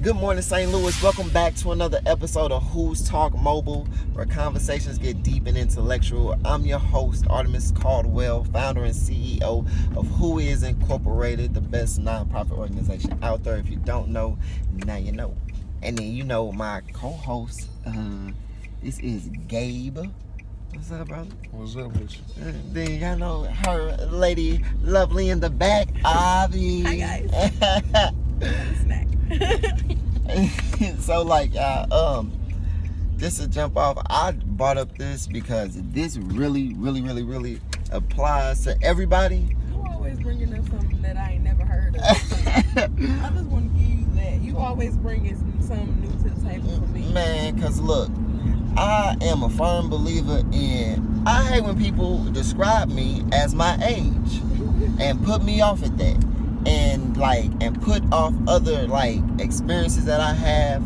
Good morning, St. Louis. Welcome back to another episode of Who's Talk Mobile, where conversations get deep and intellectual. I'm your host, Artemis Caldwell, founder and CEO of Who Is Incorporated, the best nonprofit organization out there. If you don't know, now you know. And then you know my co-host, this is Gabe. What's up, brother? What's up with you? Then y'all know her lady, lovely in the back, Avi. Hi, guys. Snack. So just to jump off, I brought up this because this really applies to everybody. You always bringing up something that I ain't never heard of. I just want to give you that. You always bringing something new to the table for me. Man, because look, I am a firm believer in, I hate when people describe me as my age and put me off at that. And put off other experiences that I have,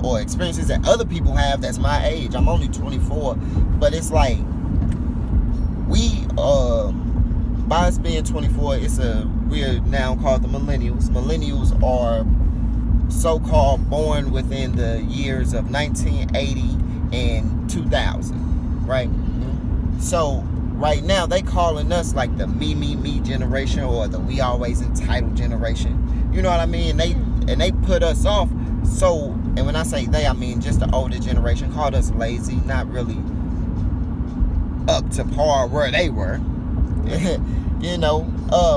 or experiences that other people have that's my age. I'm only 24, but it's like we by us being 24, we are now called the millennials. Millennials are so-called born within the years of 1980 and 2000, right? So right now, they calling us like the me generation, or the we always entitled generation. You know what I mean? And they put us off. So, and when I say they, I mean just the older generation called us lazy, not really up to par where they were. You know,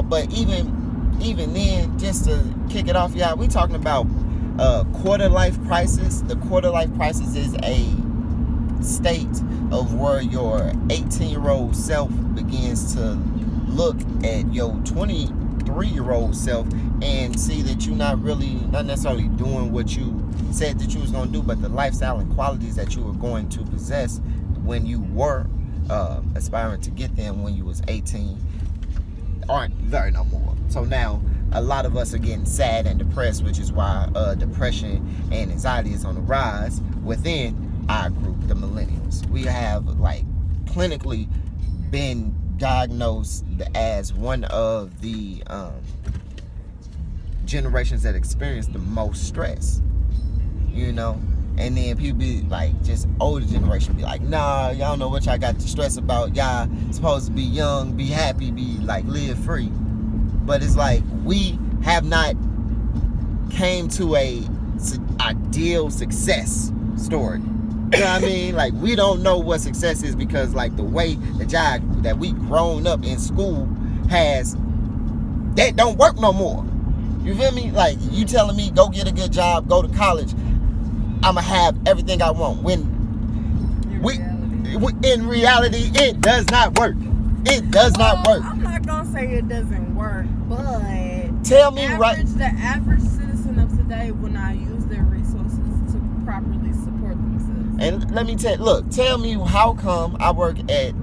but even then, just to kick it off, we talking about quarter life crisis. The quarter life crisis is a state of where your 18-year-old self begins to look at your 23-year-old self and see that you're not necessarily doing what you said that you was going to do, but the lifestyle and qualities that you were going to possess when you were aspiring to get them when you was 18 aren't there no more. So now a lot of us are getting sad and depressed, which is why depression and anxiety is on the rise within our group, the millennials. We have clinically been diagnosed as one of the generations that experience the most stress, you know. And then people be just older generation be like, nah, y'all know what y'all got to stress about. Y'all supposed to be young, be happy, be live free. But it's we have not came to a ideal success story. You know what I mean? We don't know what success is because the way that we grown up in school that don't work no more. You feel me? You telling me go get a good job, go to college, I'ma have everything I want. In reality, it does not work. It does not work. I'm not gonna say it doesn't work, but tell me the average citizen of today will not use their resources to properly support themselves. And let me tell me how come I work at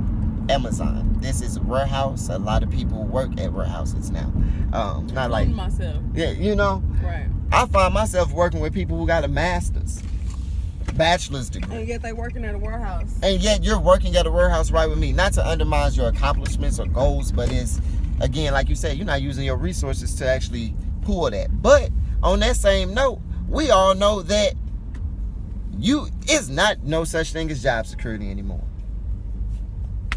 Amazon. This is a warehouse. A lot of people work at warehouses now. Not like myself. Yeah, you know. Right. I find myself working with people who got a master's, bachelor's degree. And yet they working at a warehouse. And yet you're working at a warehouse right with me. Not to undermine your accomplishments or goals, but it's, again, like you said, you're not using your resources to actually pull that. But on that same note, we all know that it's not no such thing as job security anymore.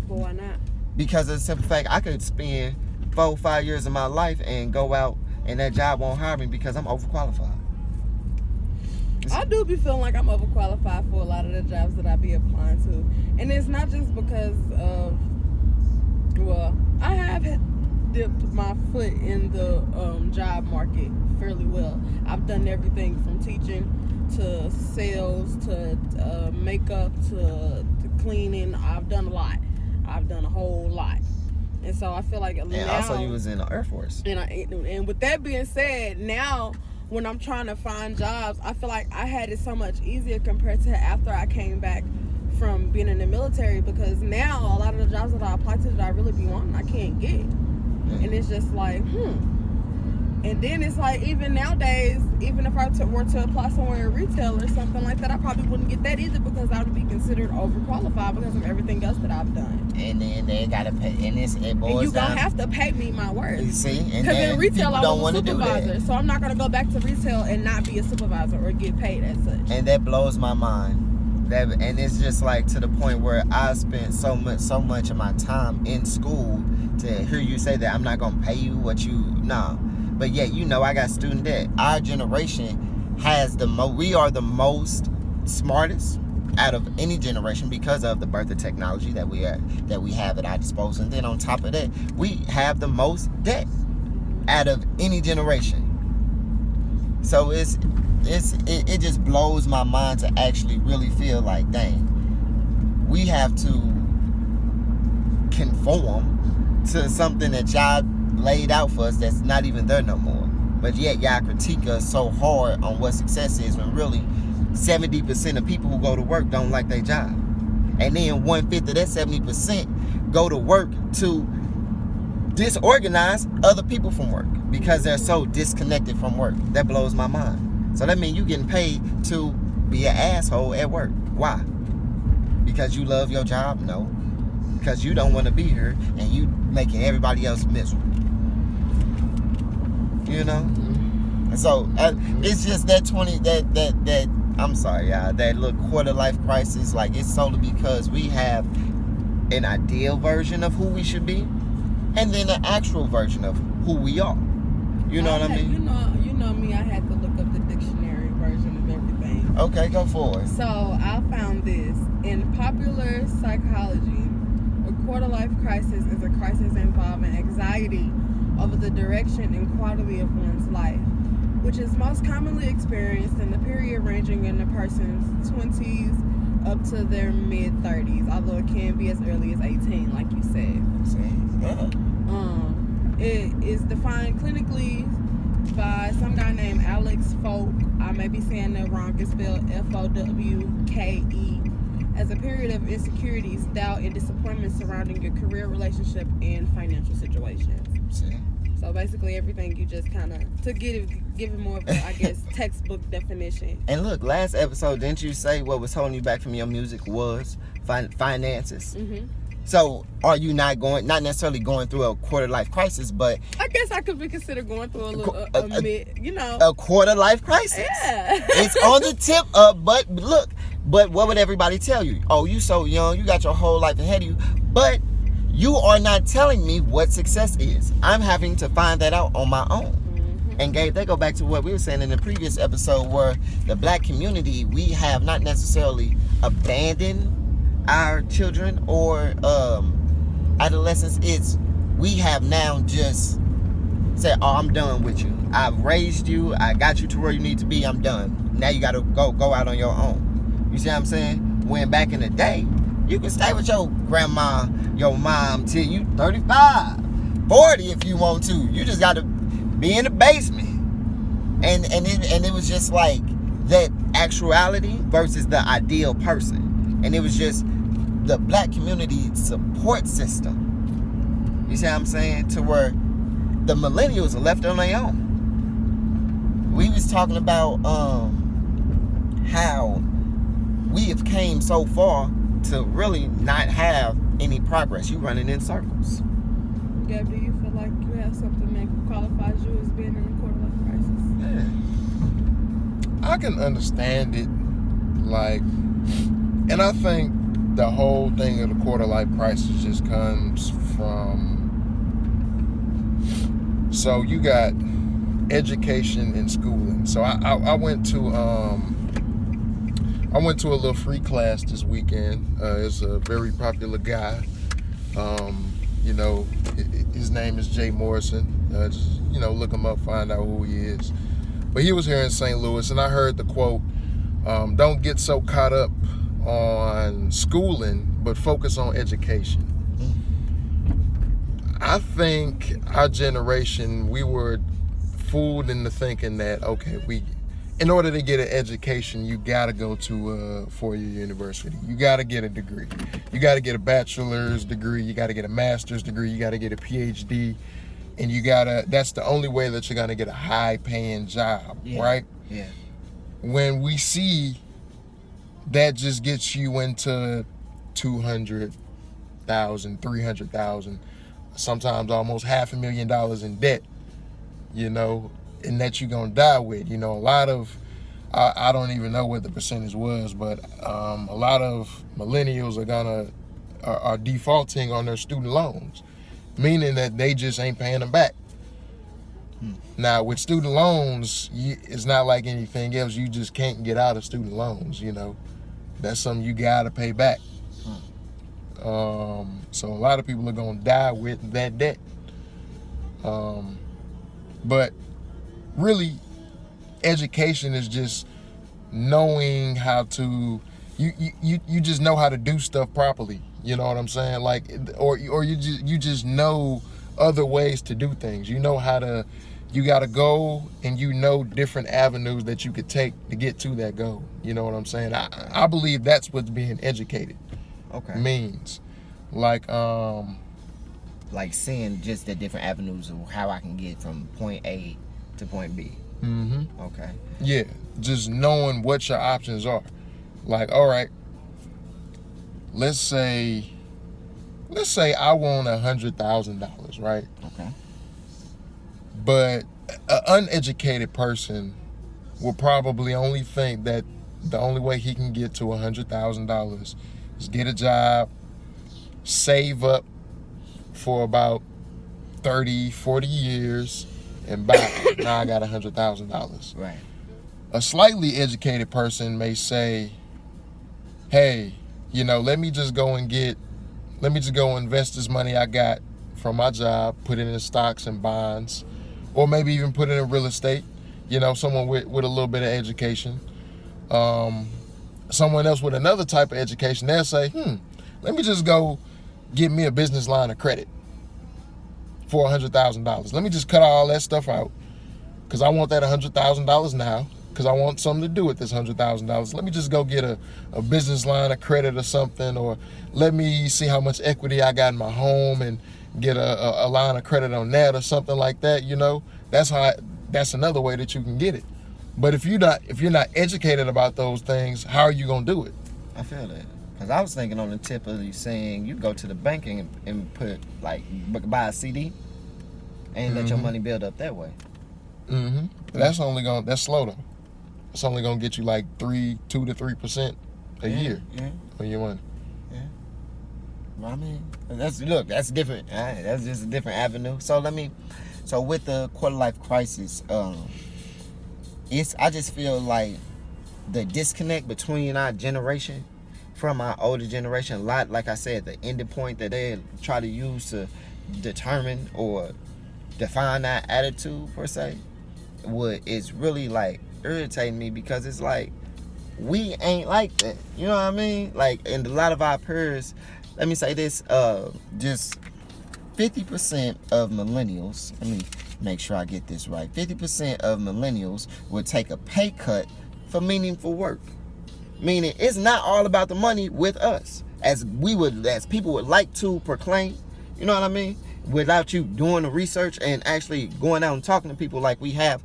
But why not? Because of the simple fact, I could spend 4-5 years of my life and go out and that job won't hire me because I'm overqualified. I do be feeling like I'm overqualified for a lot of the jobs that I be applying to. And it's not just because of, I have dipped my foot in the job market fairly well. I've done everything from teaching to sales to makeup to cleaning. I've done a lot. I've done a whole lot. And so I feel like and now, also you was in the Air Force. And with that being said, now when I'm trying to find jobs, I feel like I had it so much easier compared to after I came back from being in the military, because now a lot of the jobs that I apply to that I really be wanting, I can't get. And it's just And then it's even nowadays, even even if I were to apply somewhere in retail or something like that, I probably wouldn't get that either because I would be considered overqualified because of everything else that I've done. And then they gotta pay, and it boils And you down. gonna have to pay me my worth. You see, and Because then in retail people I don't was a want to do supervisor, that. so I'm not gonna go back to retail and not be a supervisor or get paid as such. And that blows my mind. And it's just like to the point where I spent so much of my time in school to hear you say that I'm not gonna pay you what you nah. But yet I got student debt. Our generation has we are the most smartest out of any generation because of the birth of technology that we have at our disposal. And then on top of that, we have the most debt out of any generation. So it just blows my mind to actually really feel like, dang, we have to conform to something that y'all laid out for us that's not even there no more. But yet y'all critique us so hard on what success is when really 70% of people who go to work don't like their job. And then 1/5 of that 70% go to work to disorganize other people from work because they're so disconnected from work. That blows my mind. So that means you getting paid to be an asshole at work. Why? Because you love your job? No. Because you don't want to be here and you making everybody else miserable. And so it's just that I'm sorry, y'all, that little quarter life crisis, like it's solely because we have an ideal version of who we should be and then an actual version of who we are. You know what I mean? You know me, I had to look up the dictionary version of everything. Okay, go for it. So I found this. In popular psychology, a quarter life crisis is a crisis involving anxiety over the direction and quality of one's life, which is most commonly experienced in the period ranging in a person's 20s up to their mid-30s, although it can be as early as 18, like you said. It is defined clinically by some guy named Alex Folk. I may be saying that wrong. It's spelled Fowke, as a period of insecurities, doubt, and disappointment surrounding your career, relationship, and financial situations. See? So basically everything you just kind of, to give it more of a, I guess, textbook definition. And look, last episode, didn't you say what was holding you back from your music was finances? Mm-hmm. So are you not necessarily going through a quarter life crisis, but I guess I could be considered going through a little, a quarter life crisis. Yeah. It's on the tip of, but look, but what would everybody tell you? Oh, you so young, you got your whole life ahead of you, but you are not telling me what success is. I'm having to find that out on my own. Mm-hmm. And Gabe, they go back to what we were saying in the previous episode where the black community, we have not necessarily abandoned our children or adolescents. It's we have now just said, oh, I'm done with you. I've raised you. I got you to where you need to be. I'm done. Now you got to go out on your own. You see what I'm saying? When back in the day, you can stay with your grandma, your mom till you 35, 40 if you want to. You just got to be in the basement. And it was just like that actuality versus the ideal person. And it was just the black community support system. You see what I'm saying? To where the millennials are left on their own. We was talking about how we have came so far to really not have any progress. You running in circles. Gab, do you feel like you have something that qualifies you as being in a quarter life crisis? Yeah. I can understand it, like, and I think the whole thing of the quarter life crisis just comes from, so you got education and schooling. So I went to a little free class this weekend. It's a very popular guy. His name is Jay Morrison. Just, look him up, find out who he is. But he was here in St. Louis, and I heard the quote, don't get so caught up on schooling, but focus on education. I think our generation, we were fooled into thinking that, okay, in order to get an education, you got to go to a four-year university. You got to get a degree. You got to get a bachelor's degree. You got to get a master's degree. You got to get a PhD. and that's the only way that you're gonna get a high paying job, right? Yeah. When we see that just gets you into 200,000, 300,000, sometimes almost $500,000 in debt, and that you're gonna die with. A lot of, I don't even know what the percentage was, but a lot of millennials are defaulting on their student loans, meaning that they just ain't paying them back. Now, with student loans, it's not like anything else. You just can't get out of student loans, That's something you gotta pay back. So a lot of people are gonna die with that debt. But really, education is just knowing how to, you just know how to do stuff properly. You know what I'm saying? Like, or you just know other ways to do things. You gotta go, and different avenues that you could take to get to that goal. You know what I'm saying? I believe that's what being educated means. Like seeing just the different avenues of how I can get from point A to point B. Mm-hmm. Okay. Yeah, just knowing what your options are. Like, all right, let's say I want $100,000, right? Okay. But an uneducated person will probably only think that the only way he can get to $100,000 is get a job, save up for about 30, 40 years, and buy it. Now I got $100,000. Right. A slightly educated person may say, hey, let me just go invest this money I got from my job, put it in stocks and bonds, or maybe even put it in real estate. Someone with a little bit of education. Someone else with another type of education, they'll say, let me just go get me a business line of credit for $100,000. Let me just cut all that stuff out, because I want that $100,000 now, because I want something to do with this $100,000. Let me just go get a business line of credit or something, or let me see how much equity I got in my home and get a line of credit on that or something like that. That's another way that you can get it. But if you're not educated about those things, how are you gonna do it? I feel that. Because I was thinking on the tip of you saying you go to the bank and put, buy a CD and let your money build up that way. Mm-hmm. That's slow though. It's only gonna get you like 2 to 3% a year on your money. Yeah. Well, I mean, that's different. That's just a different avenue. So with the quarter life crisis, I just feel like the disconnect between our generation from our older generation, a lot, like I said, the ending point that they try to use to determine or define that attitude per se, is really irritating me, because it's like we ain't like that. You know what I mean? And a lot of our peers, let me say this, just 50% of millennials, let me make sure I get this right, 50% of millennials would take a pay cut for meaningful work. Meaning it's not all about the money with us, as people would like to proclaim. You know what I mean? Without you doing the research and actually going out and talking to people, like we have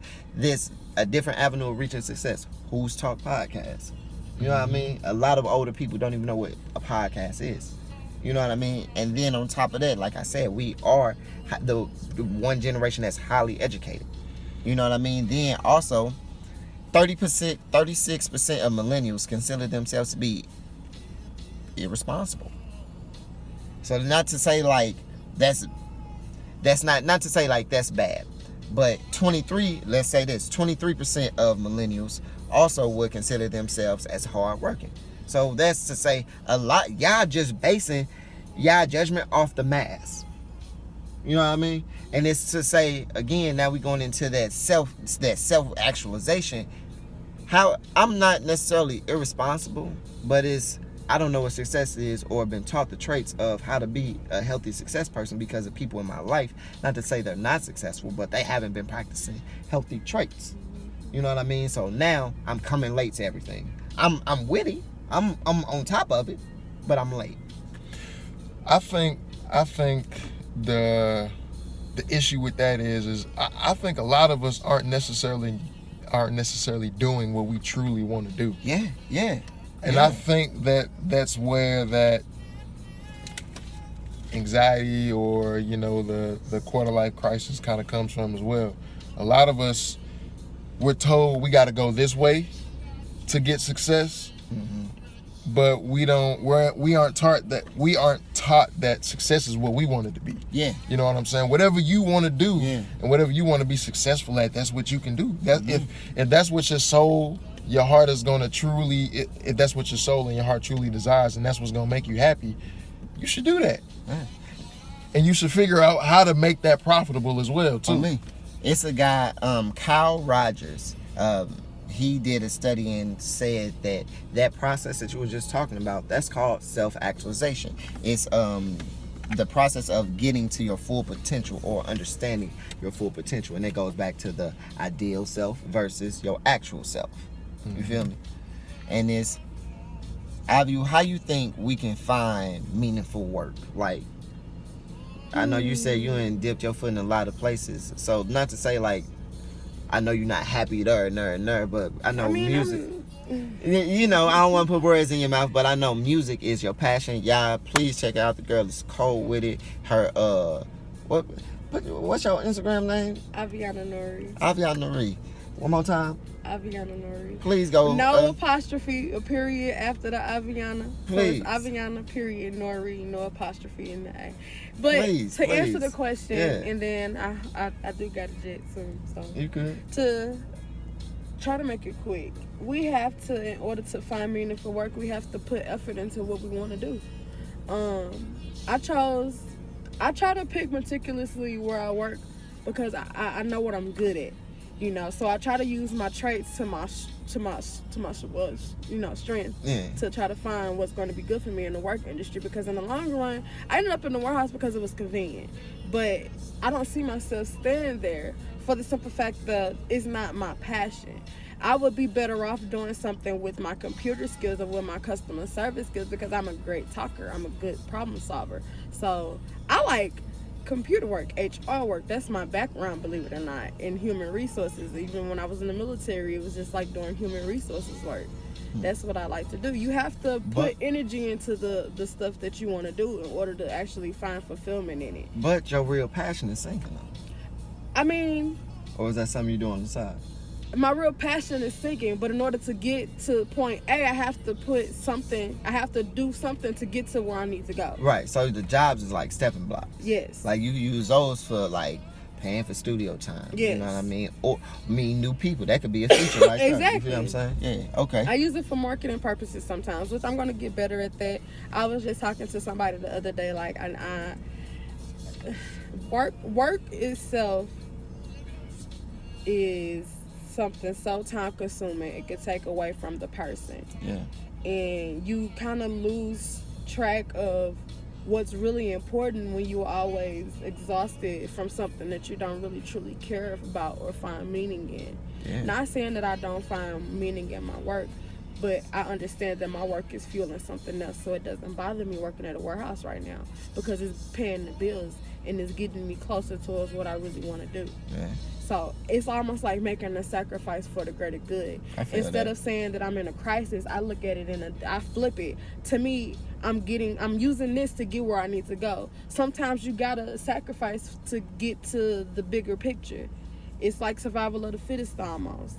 a different avenue of reaching success. Who's Talk Podcast. You know what I mean? A lot of older people don't even know what a podcast is. You know what I mean? And then on top of that, like I said, we are the one generation that's highly educated. You know what I mean? Then also, 36% of millennials consider themselves to be irresponsible. So not to say that's not to say that's bad, but 23% of millennials also would consider themselves as hardworking. So that's to say a lot, y'all just basing y'all judgment off the mass. You know what I mean? And it's to say, again, now we're going into that self-actualization. How I'm not necessarily irresponsible, but I don't know what success is, or been taught the traits of how to be a healthy success person because of people in my life. Not to say they're not successful, but they haven't been practicing healthy traits. You know what I mean? So now I'm coming late to everything. I'm witty. I'm on top of it, but I'm late. I think the the issue with that is I think a lot of us aren't necessarily doing what we truly want to do. Yeah. And I think that's where that anxiety or, you know, the quarter life crisis kind of comes from as well. A lot of us, we're told we got to go this way to get success, but we aren't taught that success is what we want it to be. Yeah. You know what I'm saying? Whatever you want to do and whatever you want to be successful at, that's what you can do. That if that's what your soul, your heart is going to truly, if that's what your soul and your heart truly desires, and that's what's going to make you happy, you should do that. Yeah. And you should figure out how to make that profitable as well, too. For me, it's a guy, Kyle Rogers. He did a study and said that process that you were just talking about, that's called self-actualization. It's the process of getting to your full potential or understanding your full potential. And it goes back to the ideal self versus your actual self. You feel me? And it's, how you think we can find meaningful work? Like, I know you said you ain't dipped your foot in a lot of places. So not to say like, I know you're not happy there, but I know music. You know, I don't want to put words in your mouth, but I know music is your passion. Y'all, please check out the girl that's cold with it. Her, what's your Instagram name? Aviana Nori. Aviana Nori. One more time. Aviana Nori. Please go. No apostrophe, a period after the Aviana. Please. So it's Aviana, period, Nori, no apostrophe in the A. But please, to answer the question, yeah. And then I do got a jet soon, so. You good? To try to make it quick, we have to, in order to find meaningful work, we have to put effort into what we want to do. I try to pick meticulously where I work because I know what I'm good at. You know, so I try to use my traits to my strength to try to find what's going to be good for me in the work industry, because in the long run, I ended up in the warehouse because it was convenient, but I don't see myself staying there for the simple fact that it's not my passion. I would be better off doing something with my computer skills or with my customer service skills, because I'm a great talker. I'm a good problem solver. So I like computer work, HR work. That's my background, believe it or not, in human resources. Even when I was in the military, it was just like doing human resources work. That's what I like to do. You have to put energy into the stuff that you want to do in order to actually find fulfillment in it. But your real passion is singing, though. I mean, or is that something you do on the side? My real passion is singing, but in order to get to point A, I have to do something to get to where I need to go. Right, so the jobs is like stepping blocks. Yes. Like you use those for like paying for studio time. Yes. You know what I mean? Or meet new people. That could be a feature right there. Exactly. You feel what I'm saying? Yeah, okay. I use it for marketing purposes sometimes, which I'm going to get better at that. I was just talking to somebody the other day, like, work itself is something so time consuming it could take away from the person. Yeah. And you kind of lose track of what's really important when you're always exhausted from something that you don't really truly care about or find meaning in. Yeah. Not saying that I don't find meaning in my work, but I understand that my work is fueling something else, so it doesn't bother me working at a warehouse right now, because it's paying the bills and it's getting me closer towards what I really want to do. Yeah. So it's almost like making a sacrifice for the greater good. Instead of saying that I'm in a crisis, I look at it I flip it. To me, I'm using this to get where I need to go. Sometimes you gotta sacrifice to get to the bigger picture. It's like survival of the fittest almost.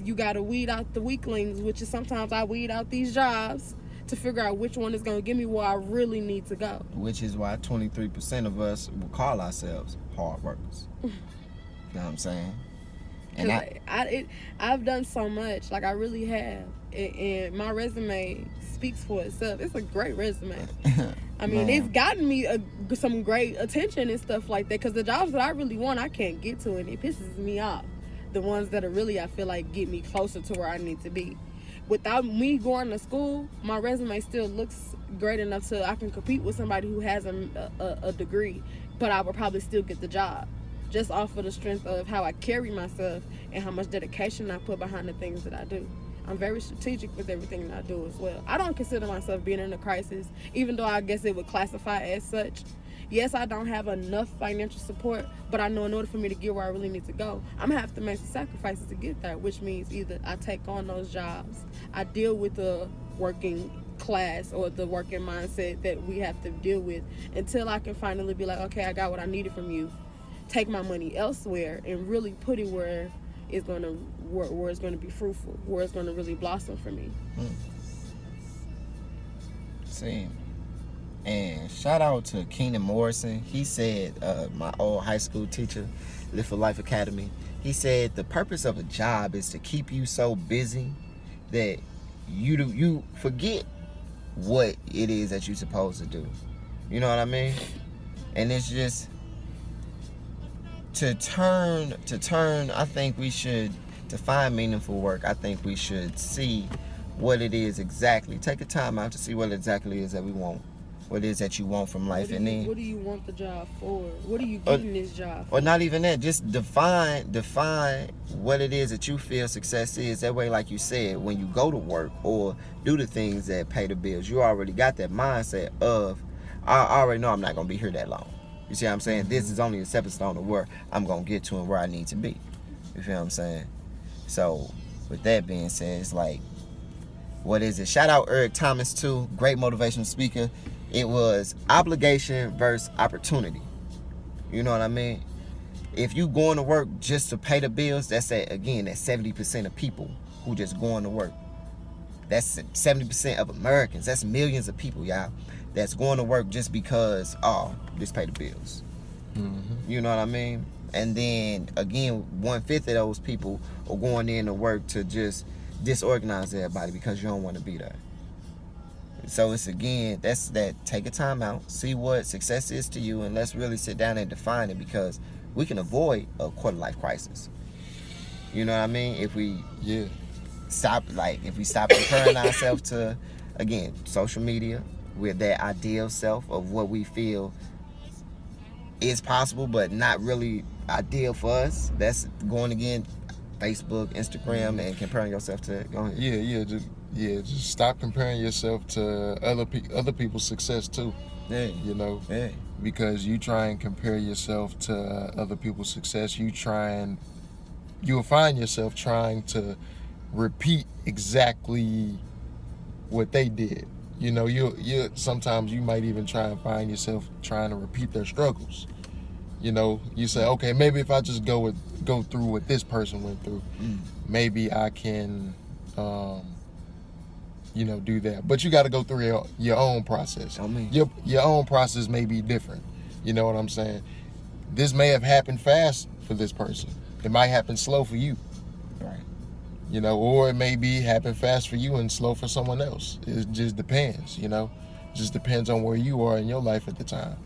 You gotta weed out the weaklings, which is sometimes I weed out these jobs to figure out which one is gonna get me where I really need to go. Which is why 23% of us will call ourselves hard workers. You know what I'm saying? And I've done so much, like I really have, and my resume speaks for itself. It's a great resume. I mean, it's gotten me some great attention and stuff like that, because the jobs that I really want, I can't get to, and it pisses me off. The ones that are really, I feel like, get me closer to where I need to be. Without me going to school, my resume still looks great enough so I can compete with somebody who has a degree, but I would probably still get the job, just off of the strength of how I carry myself and how much dedication I put behind the things that I do. I'm very strategic with everything that I do as well. I don't consider myself being in a crisis, even though I guess it would classify as such. yes, I don't have enough financial support, but I know in order for me to get where I really need to go, I'm gonna have to make some sacrifices to get there, which means either I take on those jobs, I deal with the working class or the working mindset that we have to deal with until I can finally be like, okay, I got what I needed from you, take my money elsewhere and really put it where it's gonna be fruitful, where it's gonna really blossom for me. See, and shout out to Keenan Morrison. He said, my old high school teacher, Live for Life Academy, he said the purpose of a job is to keep you so busy that you forget what it is that you're supposed to do. You know what I mean? And it's just to turn, I think we should, to find meaningful work, I think we should see what it is exactly. Take a time out to see what exactly it is that we want. What it is that you want from life. What do you want the job for? What are you getting this job for? Or not even that. Just define what it is that you feel success is. That way, like you said, when you go to work or do the things that pay the bills, you already got that mindset of, I already know I'm not going to be here that long. You see what I'm saying? This is only a stepping stone to where I'm going to get to and where I need to be. You feel what I'm saying? So, with that being said, it's like, what is it? Shout out Eric Thomas too. Great motivational speaker. It was obligation versus opportunity. You know what I mean? If you going to work just to pay the bills, that's 70% of people who just going to work. That's 70% of Americans. That's millions of people, y'all, that's going to work just because, just pay the bills. You know what I mean? And then again, 1/5 of those people are going in to work to just disorganize everybody because you don't want to be there. So it's again, that's that, take a time out, see what success is to you, and let's really sit down and define it, because we can avoid a quarter life crisis. You know what I mean? If we stop comparing ourselves to, again, social media with that ideal self of what we feel is possible but not really ideal for us. That's going again, Facebook, Instagram, and comparing yourself to. Go ahead. Just stop comparing yourself to other people's success too. Yeah. You know. Yeah. Because you try and compare yourself to other people's success, you'll find yourself trying to repeat exactly what they did. You know, you sometimes you might even try and find yourself trying to repeat their struggles. You know, you say, okay, maybe if I just go through what this person went through, maybe I can, do that. But you got to go through your own process. Your own process may be different. You know what I'm saying? This may have happened fast for this person. It might happen slow for you. Right. You know, or it may be happen fast for you and slow for someone else. It just depends, you know. It just depends on where you are in your life at the time.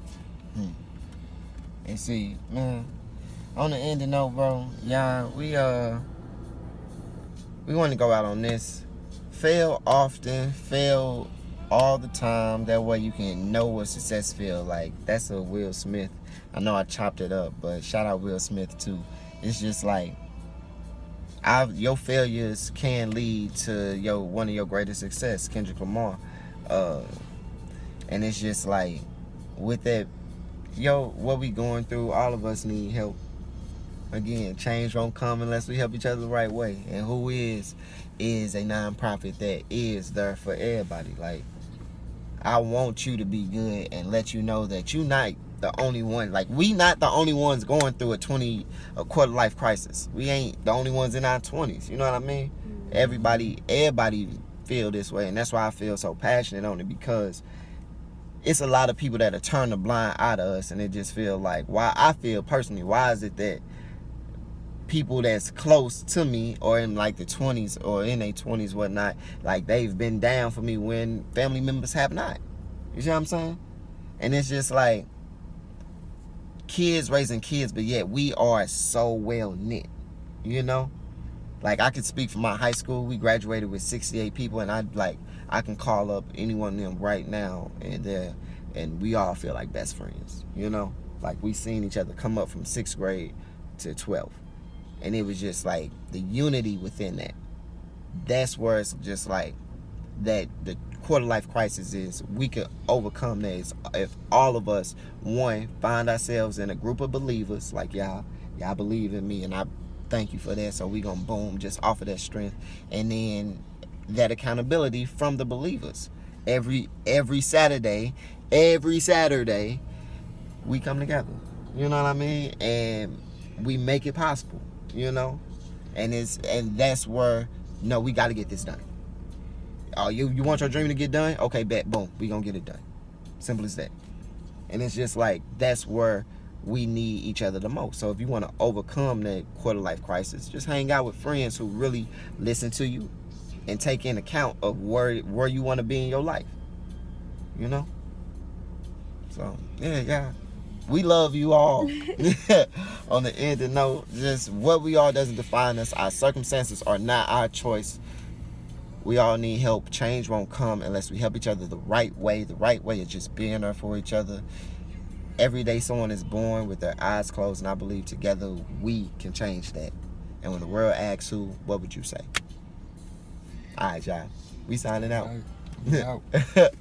And see, man, on the ending note, bro, we want to go out on this. Fail often, fail all the time. That way you can know what success feel like. That's a Will Smith. I know I chopped it up, but shout out Will Smith too. It's just like, your failures can lead to one of your greatest success, Kendrick Lamar. And it's just like, with that, what we going through, all of us need help. Again, change won't come unless we help each other the right way. And Who is a nonprofit that is there for everybody. Like, I want you to be good and let you know that you're not the only one. Like, we not the only ones going through a quarter life crisis. We ain't the only ones in our 20s. You know what I mean? Everybody feel this way, and that's why I feel so passionate on it, because it's a lot of people that are turning the blind eye to us, and it just feel like, why is it that people that's close to me or in like the 20s or in their 20s, whatnot, like they've been down for me when family members have not? You see what I'm saying? And it's just like, kids raising kids, but yet we are so well knit, you know? Like, I could speak for my high school. We graduated with 68 people, and I can call up any one of them right now, and we all feel like best friends, you know? Like, we seen each other come up from 6th grade to 12th. And it was just like the unity within that. That's where it's just like, that the quarter life crisis is, we could overcome this if all of us, one, find ourselves in a group of believers like y'all believe in me, and I thank you for that. So we gonna boom, just offer that strength, and then that accountability from the believers. Every Saturday we come together. You know what I mean? And we make it possible. You know, and that's where, no, we got to get this done. Oh, you want your dream to get done? Okay, bet, boom, we gonna get it done. Simple as that. And it's just like, that's where we need each other the most. So if you want to overcome that quarter life crisis, just hang out with friends who really listen to you and take in account of where you want to be in your life. You know? So, yeah. We love you all. On the end of note, just what we are doesn't define us. Our circumstances are not our choice. We all need help. Change won't come unless we help each other the right way. The right way is just being there for each other. Every day someone is born with their eyes closed, and I believe together we can change that. And when the world asks who, what would you say? All right, y'all. We signing out. All right. We out.